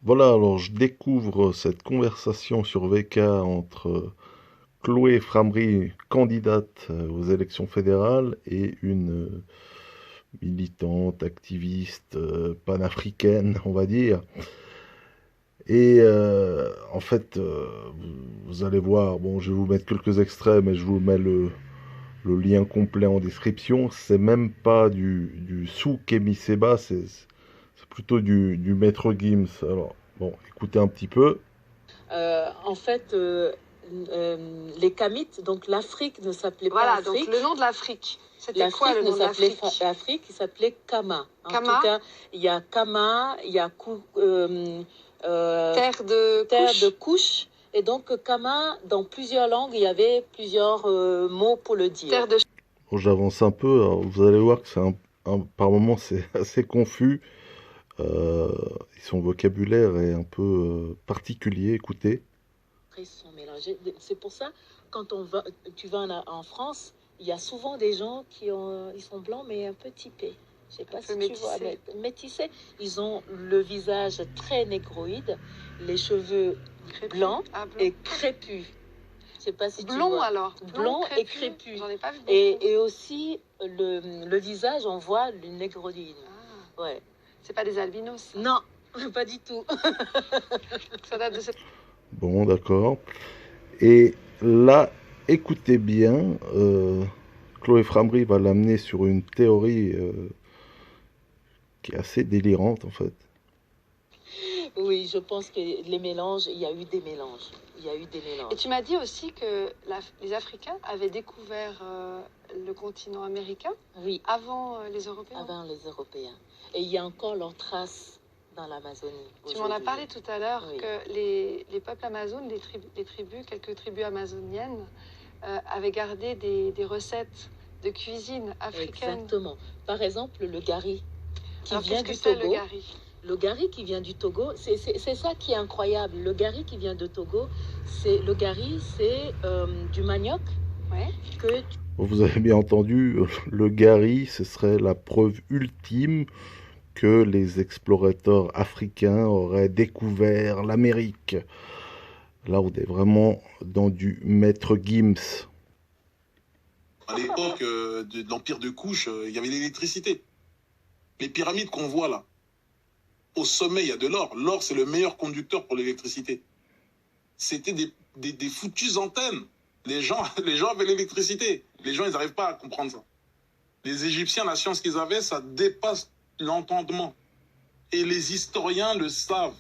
Voilà, alors je découvre cette conversation sur VK entre Chloé Framry, candidate aux élections fédérales, et une militante, activiste panafricaine, on va dire. Et en fait, vous allez voir, bon, je vais vous mettre quelques extraits, mais je vous mets le lien complet en description. C'est même pas du souk Kémy Séba, c'est plutôt du Maître Gims. Alors, bon, écoutez un petit peu. En fait, les Kamites, donc l'Afrique ne s'appelait pas Voilà, Afrique. donc le nom de l'Afrique. C'était quoi L'Afrique le ne nom de s'appelait l'Afrique? pas Afrique, il s'appelait Kama. En Kama. tout cas, il y a Kama, il y a Terre de terre couche. de couche. Et donc, Kama, dans plusieurs langues, il y avait plusieurs mots pour le dire. Terre de Bon, j'avance un peu, alors vous allez voir que par moments c'est assez confus. Son vocabulaire est un peu particulier, écoutez. Ils sont mélangés. C'est pour ça, quand tu vas en France, il y a souvent des gens ils sont blancs mais un peu typés. Je sais pas si tu vois, mais métissés. Ils ont le visage très négroïde, les cheveux blancs et crépus. Je sais pas si tu vois. Alors. Blond et crépus. J'en ai pas vu beaucoup. Et aussi le visage, on voit le négroïde. Ah. Ouais. C'est pas des albinos. Non, pas du tout. Ça date de cette... Bon, d'accord. Et là, écoutez bien, Chloé Framry va l'amener sur une théorie qui est assez délirante en fait. Oui, je pense que les mélanges, il y a eu des mélanges. Et tu m'as dit aussi que les Africains avaient découvert le continent américain avant les Européens. Avant les Européens. Et il y a encore leurs traces dans l'Amazonie. Tu m'en as parlé tout à l'heure, que les peuples amazones, quelques tribus amazoniennes, avaient gardé des recettes de cuisine africaine. Exactement. Par exemple, le gari, qui vient du Togo. Le gari qui vient du Togo, c'est ça qui est incroyable. Le gari qui vient de Togo, c'est du manioc. Ouais. Vous avez bien entendu, le gari, ce serait la preuve ultime que les explorateurs africains auraient découvert l'Amérique. Là, on est vraiment dans du Maître Gims. À l'époque de l'Empire de Couche, il y avait l'électricité. Les pyramides qu'on voit là, au sommet, il y a de l'or. L'or, c'est le meilleur conducteur pour l'électricité. C'était des foutues antennes. Les gens avaient l'électricité. Les gens, ils n'arrivent pas à comprendre ça. Les Égyptiens, la science qu'ils avaient, ça dépasse l'entendement. Et les historiens le savent.